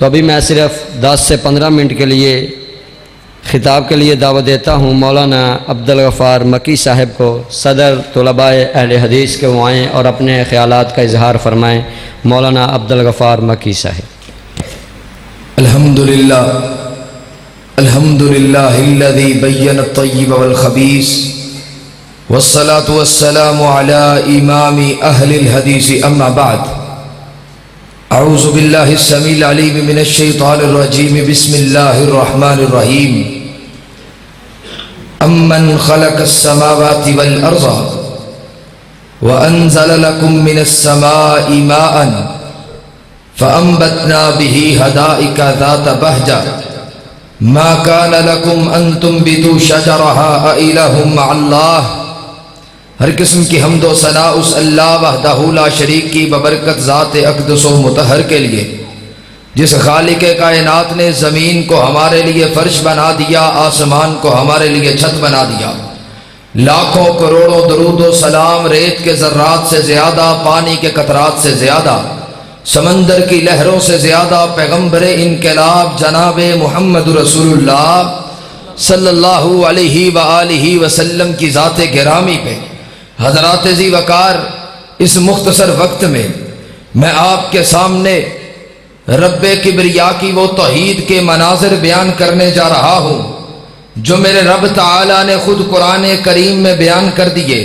تو ابھی میں صرف 10 سے 15 منٹ کے لیے خطاب کے لیے دعوت دیتا ہوں مولانا عبدالغفار مکی صاحب کو، صدر طلباء اہل حدیث کے وہ آئیں اور اپنے خیالات کا اظہار فرمائیں۔ مولانا عبدالغفار مکی صاحب۔ الحمدللہ الحمدللہ الذی بین الطیب والخبیث والصلاة والسلام علی امام اہل الحدیث اما بعد۔ اعوذ باللہ السمیع العلیم من الشیطان الرجیم، بسم اللہ الرحمن الرحیم۔ امن خلق السماوات والارض وانزل لکم من السماء ماء فانبتنا به حدائق ذات بہجہ ما کان لکم ان تنبتوا شجرها اإلہ مع اللہ۔ ہر قسم کی حمد و ثنا اس اللہ وحدہ لا شریک کی ببرکت ذات اقدس و مطہر کے لیے، جس خالق کائنات نے زمین کو ہمارے لیے فرش بنا دیا، آسمان کو ہمارے لیے چھت بنا دیا۔ لاکھوں کروڑوں درود و سلام ریت کے ذرات سے زیادہ، پانی کے قطرات سے زیادہ، سمندر کی لہروں سے زیادہ پیغمبر انقلاب جناب محمد رسول اللہ صلی اللہ علیہ وآلہ وسلم کی ذات گرامی پہ حضرات ذی وقار، اس مختصر وقت میں میں آپ کے سامنے رب کبریا کی وہ توحید کے مناظر بیان کرنے جا رہا ہوں جو میرے رب تعالیٰ نے خود قرآن کریم میں بیان کر دیے،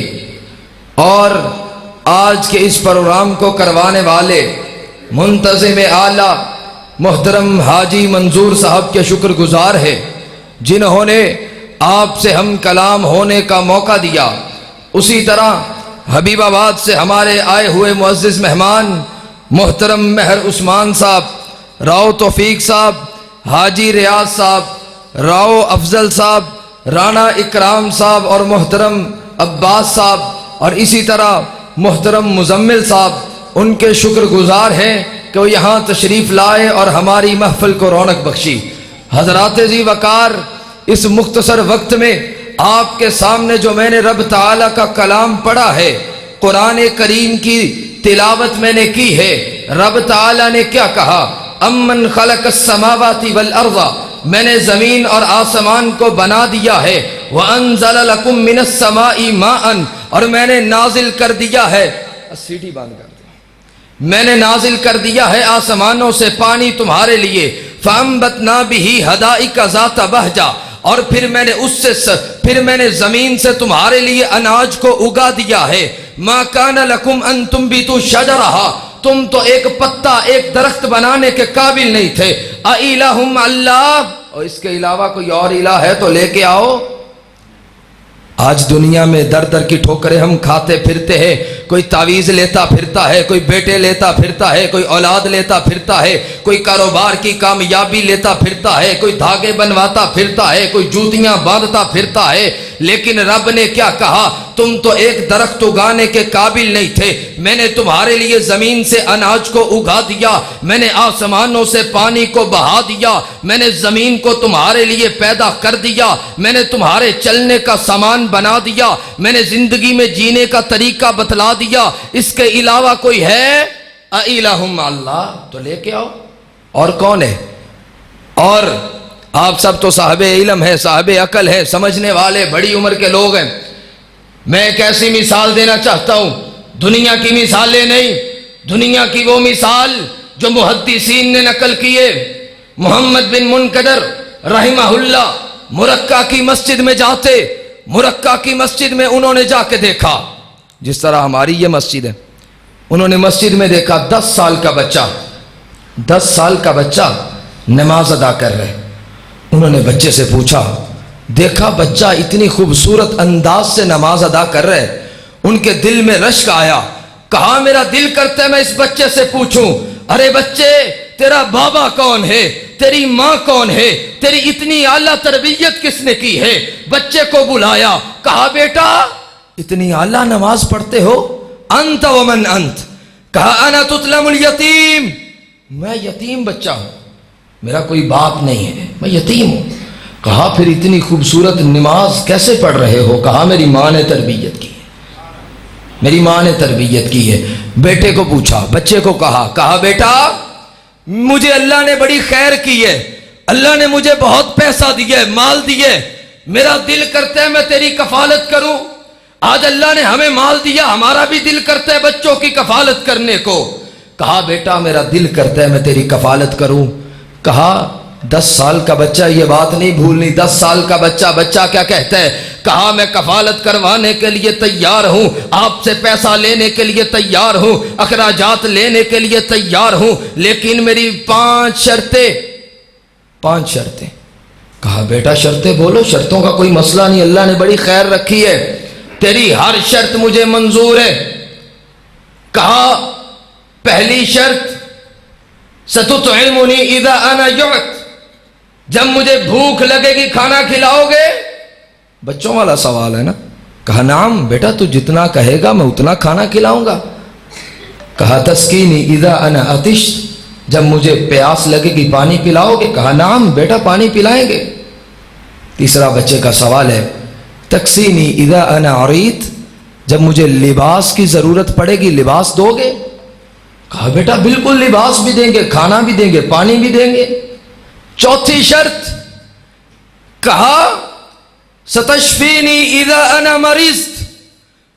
اور آج کے اس پروگرام کو کروانے والے منتظم اعلیٰ محترم حاجی منظور صاحب کے شکر گزار ہے، جنہوں نے آپ سے ہم کلام ہونے کا موقع دیا۔ اسی طرح حبیب آباد سے ہمارے آئے ہوئے معزز مہمان محترم مہر عثمان صاحب، راؤ توفیق صاحب، حاجی ریاض صاحب، راؤ افضل صاحب، رانا اکرام صاحب اور محترم عباس صاحب، اور اسی طرح محترم مزمل صاحب، ان کے شکر گزار ہیں کہ وہ یہاں تشریف لائے اور ہماری محفل کو رونق بخشی۔ حضرات ذی وقار، اس مختصر وقت میں آپ کے سامنے جو میں نے رب تعالیٰ کا کلام پڑھا ہے، قرآن کریم کی تلاوت میں نے کی ہے، رب تعالیٰ نے کیا کہا؟ امن خلق السماوات والارض، میں نے زمین اور آسمان کو بنا دیا ہے، وانزل لکم من السماء ماء، اور میں نے نازل کر دیا ہے، سیٹی بند کر دیا، میں نے نازل کر دیا ہے آسمانوں سے پانی تمہارے لیے، فانبتنا به حدائق ذات بہجہ، اور پھر میں نے زمین سے تمہارے لیے اناج کو اگا دیا ہے۔ ما کان لکم ان تنبتوا شجرہا، تم تو ایک پتا، ایک درخت بنانے کے قابل نہیں تھے۔ اِلٰہٌ مع اللہ، اور اس کے علاوہ کوئی اور الہ ہے تو لے کے آؤ۔ آج دنیا میں در در کی ٹھوکریں ہم کھاتے پھرتے ہیں، کوئی تعویذ لیتا پھرتا ہے، کوئی بیٹے لیتا پھرتا ہے، کوئی اولاد لیتا پھرتا ہے، کوئی کاروبار کی کامیابی لیتا پھرتا ہے، کوئی دھاگے بنواتا پھرتا ہے، کوئی جوتیاں باندھتا پھرتا ہے، لیکن رب نے کیا کہا؟ تم تو ایک درخت اگانے کے قابل نہیں تھے، میں نے تمہارے لیے زمین سے اناج کو اگا دیا، میں نے آسمانوں سے پانی کو بہا دیا، میں نے زمین کو تمہارے لیے پیدا کر دیا، میں نے تمہارے چلنے کا سامان بنا دیا، میں نے زندگی میں جینے کا طریقہ بتلا دیا، اس کے علاوہ کوئی ہے؟ اِلٰہٌ مع اللہ، تو لے کے آؤ۔ اور کون ہے؟ اور آپ سب تو صاحب علم ہے، صاحب عقل ہے، سمجھنے والے، بڑی عمر کے لوگ ہیں۔ میں ایک ایسی مثال دینا چاہتا ہوں، دنیا کی مثالیں نہیں، دنیا کی وہ مثال جو محدثین نے نقل کیے۔ محمد بن منکدر رحمہ اللہ مرکہ کی مسجد میں جاتے، مرکہ کی مسجد میں انہوں نے جا کے دیکھا، جس طرح ہماری یہ مسجد ہے، انہوں نے مسجد میں دیکھا 10 سال کا بچہ نماز ادا کر رہے۔ انہوں نے بچے سے پوچھا، دیکھا بچہ اتنی خوبصورت انداز سے نماز ادا کر رہے، ان کے دل میں رشک آیا، کہا میرا دل کرتا ہے میں اس بچے سے پوچھوں، ارے بچے تیرا بابا کون ہے، تیری ماں کون ہے، تیری اتنی اعلیٰ تربیت کس نے کی ہے؟ بچے کو بلایا، کہا بیٹا اتنی اعلیٰ نماز پڑھتے ہو، انت ومن انت؟ کہا انا تتلم الیتیم، میں یتیم بچہ ہوں، میرا کوئی باپ نہیں ہے، میں یتیم ہوں۔ کہا پھر اتنی خوبصورت نماز کیسے پڑھ رہے ہو؟ کہا میری ماں نے تربیت کی ہے، میری ماں نے تربیت کی ہے۔ بیٹے کو پوچھا، بچے کو کہا بیٹا مجھے اللہ نے بڑی خیر کی ہے، اللہ نے مجھے بہت پیسہ دیا ہے، مال دیا ہے، میرا دل کرتا ہے میں تیری کفالت کروں۔ آج اللہ نے ہمیں مال دیا، ہمارا بھی دل کرتا ہے بچوں کی کفالت کرنے کو۔ کہا بیٹا میرا دل کرتا ہے میں تیری کفالت کروں۔ کہا 10 سال کا بچہ یہ بات نہیں بھولنی، 10 سال کا بچہ کیا کہتا ہے؟ کہا میں کفالت کروانے کے لیے تیار ہوں، آپ سے پیسہ لینے کے لیے تیار ہوں، اخراجات لینے کے لیے تیار ہوں، لیکن میری 5 شرطیں۔ 5 شرطیں۔ کہا بیٹا شرطیں بولو، شرطوں کا کوئی مسئلہ نہیں، اللہ نے بڑی خیر رکھی ہے، تیری ہر شرط مجھے منظور ہے۔ کہا پہلی شرط ستطعمنی اذا انا جعت، جب مجھے بھوک لگے گی کھانا کھلاؤ گے؟ بچوں والا سوال ہے نا۔ کہا نعم بیٹا تو جتنا کہے گا میں اتنا کھانا کھلاؤں گا۔ کہا تسقینی اذا انا عطشت، جب مجھے پیاس لگے گی پانی پلاؤ گے؟ کہا نعم بیٹا پانی پلائیں گے۔ تیسرا بچے کا سوال ہے تکسینی اذا انا عریت، جب مجھے لباس کی ضرورت پڑے گی لباس دو گے؟ کہا بیٹا بالکل لباس بھی دیں گے، کھانا بھی دیں گے، پانی بھی دیں گے۔ چوتھی شرط کہا ستشفینی اذا انا مریضت،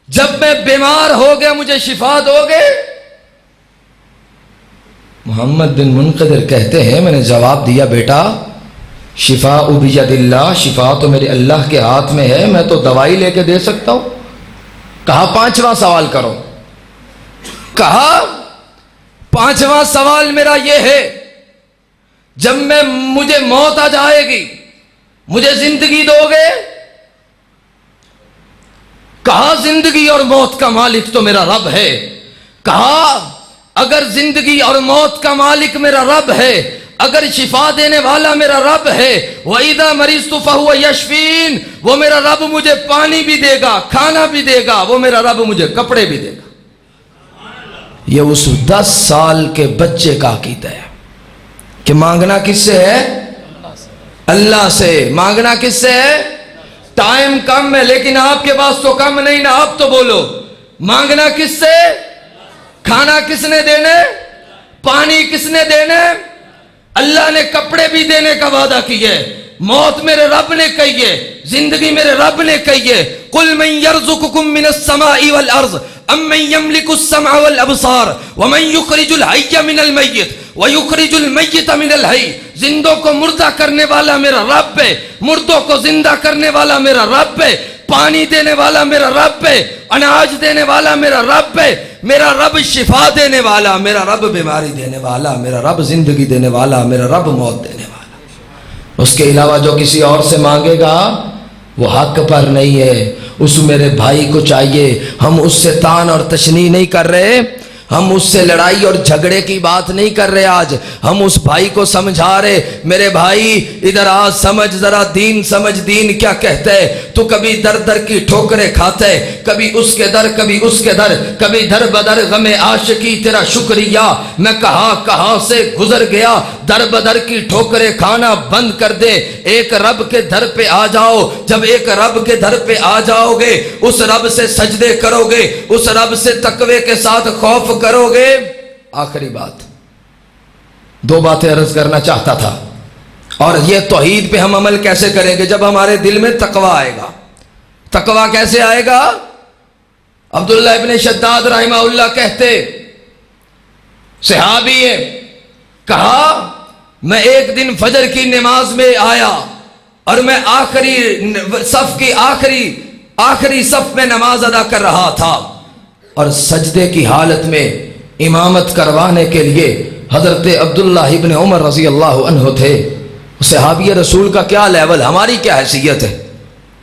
جب میں بیمار ہو گیا مجھے شفا دو گے؟ محمد بن منقدر کہتے ہیں میں نے جواب دیا بیٹا شفاء بید اللہ، شفا تو میرے اللہ کے ہاتھ میں ہے، میں تو دوائی لے کے دے سکتا ہوں۔ کہا 5واں سوال کرو۔ کہا 5واں سوال میرا یہ ہے جب مجھے موت آ جائے گی مجھے زندگی دو گے؟ کہا زندگی اور موت کا مالک تو میرا رب ہے۔ کہا اگر زندگی اور موت کا مالک میرا رب ہے، اگر شفا دینے والا میرا رب ہے، وَإِذَا مَرِضْتُ فَهُوَ يَشْفِينِ، وہ میرا رب مجھے پانی بھی دے گا، کھانا بھی دے گا، وہ میرا رب مجھے کپڑے بھی دے گا۔ یہ اس 10 سال کے بچے کا عقیدہ ہے کہ مانگنا کس سے ہے؟ اللہ سے۔ مانگنا کس سے ہے؟ ٹائم کم ہے لیکن آپ کے پاس تو کم نہیں نا، آپ تو بولو مانگنا کس سے؟ کھانا کس نے دینے؟ پانی کس نے دینے؟ اللہ نے کپڑے بھی دینے کا وعدہ کیا ہے، موت میرے رب نے کہی ہے، زندگی میرے رب نے کہی ہے۔ قُلْ مَنْ يَرْزُقُكُم مِّنَ السَّمَاءِ وَالْأَرْضِ أَمَّن يَمْلِكُ السَّمْعَ وَالْأَبْصَارَ وَمَنْ يُخْرِجُ الْحَيَّ مِنَ الْمَيِّتِ وَيُخْرِجُ الْمَيِّتَ مِنَ الْحَيِّ، زندوں کو مردہ کرنے والا میرا رب ہے، مردوں کو زندہ کرنے والا میرا رب ہے، پانی دینے والا میرا رب ہے، اناج دینے والا میرا رب ہے، میرا رب شفا دینے والا، میرا رب بیماری دینے والا، میرا رب زندگی دینے والا، میرا رب موت دینے والا۔ اس کے علاوہ جو کسی اور سے مانگے گا وہ حق پر نہیں ہے، اس میرے بھائی کو چاہیے۔ ہم اس سے تان اور تشنیع نہیں کر رہے، ہم اس سے لڑائی اور جھگڑے کی بات نہیں کر رہے، آج ہم اس بھائی کو سمجھا رہے میرے بھائی ادھر آ، سمجھ ذرا دین سمجھ، دین کیا کہتا ہے۔ تو کبھی در در کی ٹھوکریں کھاتا ہے، کبھی اس کے در کبھی اس کے در، کبھی در بدر غم عاشقی تیرا شکریہ، میں کہاں سے گزر گیا۔ در بدر کی ٹھوکریں کھانا بند کر دے، ایک رب کے در پہ آ جاؤ۔ جب ایک رب کے در پہ آ جاؤ گے اس رب سے سجدے کرو گے، اس رب سے تقوی کے ساتھ خوف کرو گے۔ آخری بات 2 باتیں عرض کرنا چاہتا تھا، اور یہ توحید پہ ہم عمل کیسے کریں گے؟ جب ہمارے دل میں تقوی آئے گا۔ تقوی کیسے آئے گا؟ عبداللہ ابن شداد رحمہ اللہ کہتے، صحابی ہے، کہا میں ایک دن فجر کی نماز میں آیا اور میں آخری صف کی آخری صف میں نماز ادا کر رہا تھا، اور سجدے کی حالت میں امامت کروانے کے لیے حضرت عبداللہ ابن عمر رضی اللہ عنہ تھے۔ صحابی رسول کا کیا لیول، ہماری کیا حیثیت ہے،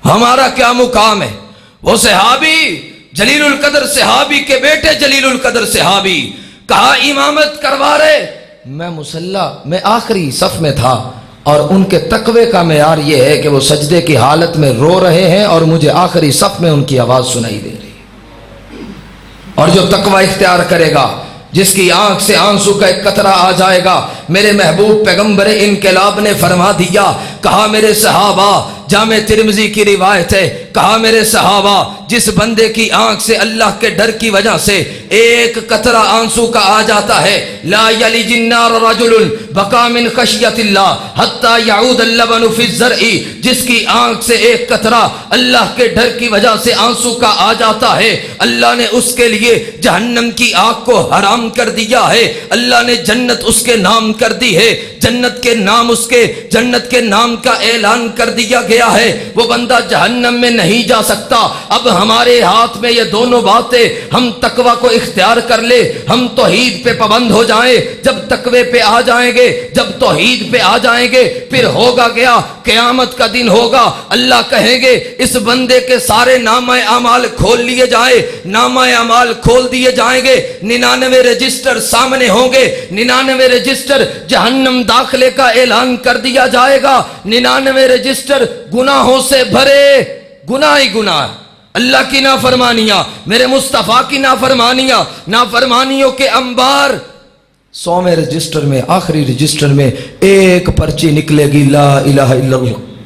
ہمارا کیا مقام ہے؟ وہ صحابی جلیل القدر صحابی کے بیٹے جلیل القدر صحابی، کہا امامت کروا رہے، میں مصلی میں آخری صف میں تھا، اور ان کے تقوی کا معیار یہ ہے کہ وہ سجدے کی حالت میں رو رہے ہیں اور مجھے آخری صف میں ان کی آواز سنائی دے رہی ہے۔ اور جو تقوی اختیار کرے گا، جس کی آنکھ سے آنسو کا ایک قطرہ آ جائے گا، میرے محبوب پیغمبر انقلاب نے فرما دیا، کہا میرے صحابہ، جامع ترمذی کی روایت ہے، کہا میرے صحابہ، جس بندے کی آنکھ سے اللہ کے ڈر کی وجہ سے ایک قطرہ آنسو کا آ جاتا ہے، لا یلج النار رجل بکا من خشیت اللہ حتی یعود اللبن فی الزرع، جس کی آنکھ سے ایک قطرہ اللہ کے ڈر کی وجہ سے آنسو کا آ جاتا ہے، اللہ نے اس کے لیے جہنم کی آگ کو حرام کر دیا ہے، اللہ نے جنت اس کے نام کر دی ہے، جنت کے نام کا اعلان کر دیا گیا ہے، وہ بندہ جہنم میں نہیں جا سکتا۔ اب ہمارے ہاتھ میں یہ دونوں باتیں، ہم تقوی کو اختیار کر لے، ہم توحید پہ پابند ہو جائیں، جب تقوی پہ آ جائیں گے، جب توحید پہ آ جائیں گے، پھر ہوگا کیا؟ قیامت کا دن ہوگا، اللہ کہیں گے اس بندے کے سارے نامہ اعمال کھول لیے جائیں، نامہ اعمال کھول دیے جائیں گے، 99 رجسٹر سامنے ہوں گے، 99 رجسٹر جہنم داخلے کا اعلان کر دیا جائے گا، 99 رجسٹر گناہوں سے بھرے، گناہ ہی گناہ، اللہ کی نافرمانیاں، میرے مصطفیٰ کی نافرمانیاں، نافرمانیوں کے انبار۔ 100ویں رجسٹر میں، آخری رجسٹر میں ایک پرچی نکلے گی، لا الہ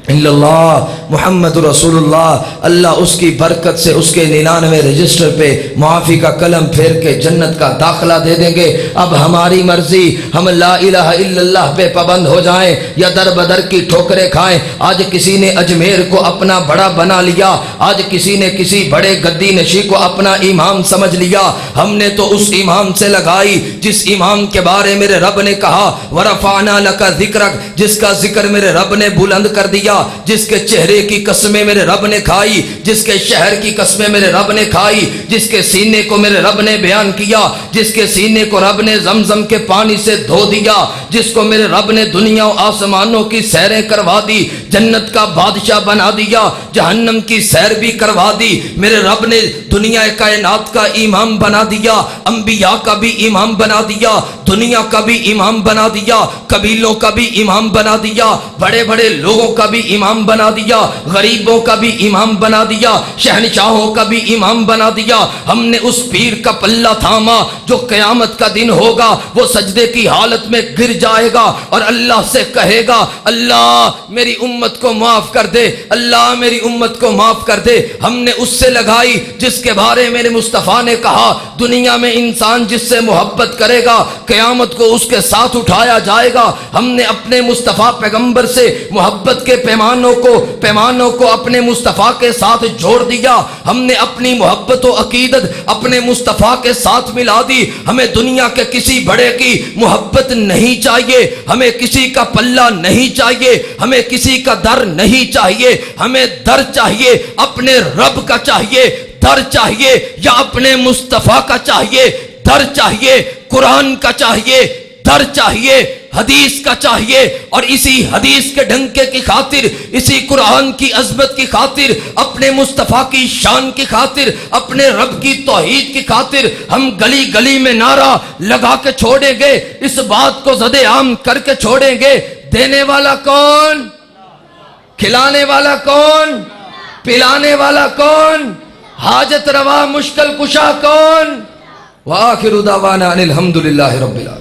الا اللہ محمد رسول اللہ، اللہ اس کی برکت سے اس کے 99 رجسٹر پہ معافی کا قلم پھیر کے جنت کا داخلہ دے دیں گے۔ اب ہماری مرضی، ہم لا الہ الا اللہ پہ پابند ہو جائیں یا در بدر کی ٹھوکریں کھائیں۔ آج کسی نے اجمیر کو اپنا بڑا بنا لیا، آج کسی نے کسی بڑے گدی نشی کو اپنا امام سمجھ لیا، ہم نے تو اس امام سے لگائی جس امام کے بارے میرے رب نے کہا ورفعنا لک ذکرک، جس کا ذکر میرے رب نے بلند کر دیا، جس کے چہرے کی قسمیں میرے رب نے کھائی، جس کے شہر کی قسمیں میرے رب نے کھائی، جس کے سینے کو میرے رب نے بیان کیا، جس کے سینے کو رب نے زمزم کے پانی سے دھو دیا، جس کو میرے رب نے دنیا و آسمانوں کی سیریں کروا دی، جنت کا بادشاہ بنا دیا، جہنم کی سیر بھی کروا دی، میرے رب نے دنیا کائنات کا امام بنا دیا، انبیاء کا بھی امام بنا دیا، دنیا کا بھی امام بنا دیا، قبیلوں کا بھی امام بنا دیا، بڑے بڑے لوگوں کا بھی امام بنا دیا، غریبوں کا بھی امام بنا دیا، شہنشاہوں کا بھی امام بنا دیا۔ ہم نے اس پیر کا پلہ تھاما جو قیامت کا دن ہوگا وہ سجدے کی حالت میں گر جائے گا اور اللہ سے کہے گا اللہ میری امت کو معاف کر دے، اللہ میری امت کو معاف کر دے۔ ہم نے اس سے لگائی جس کے بارے میرے مصطفیٰ نے کہا دنیا میں انسان جس سے محبت کرے گا قیامت کو اس کے ساتھ اٹھایا جائے گا۔ ہم نے اپنے مصطفیٰ پیغمبر سے محبت کے پیمانوں کو اپنے مصطفیٰ کے ساتھ جوڑ دیا، ہم نے اپنی محبت و عقیدت اپنے مصطفیٰ کے ساتھ ملا دی۔ ہمیں دنیا کے کسی بڑے کی محبت نہیں چاہیے، ہمیں کسی کا پلہ نہیں چاہیے، ہمیں کسی کا در نہیں چاہیے، ہمیں در چاہیے اپنے رب کا چاہیے، در چاہیے یا اپنے مصطفیٰ کا چاہیے، در چاہیے قرآن کا چاہیے، در چاہیے حدیث کا چاہیے، اور اسی حدیث کے ڈھنکے کی خاطر، اسی قرآن کی عظمت کی خاطر، اپنے مصطفیٰ کی شان کی خاطر، اپنے رب کی توحید کی خاطر ہم گلی گلی میں نعرہ لگا کے چھوڑیں گے، اس بات کو زد عام کر کے چھوڑیں گے۔ دینے والا کون؟ کھلانے والا کون؟ پلانے والا کون؟ حاجت روا مشکل کشا کون؟ وآخر دعوانا ان الحمدللہ رب العالمین۔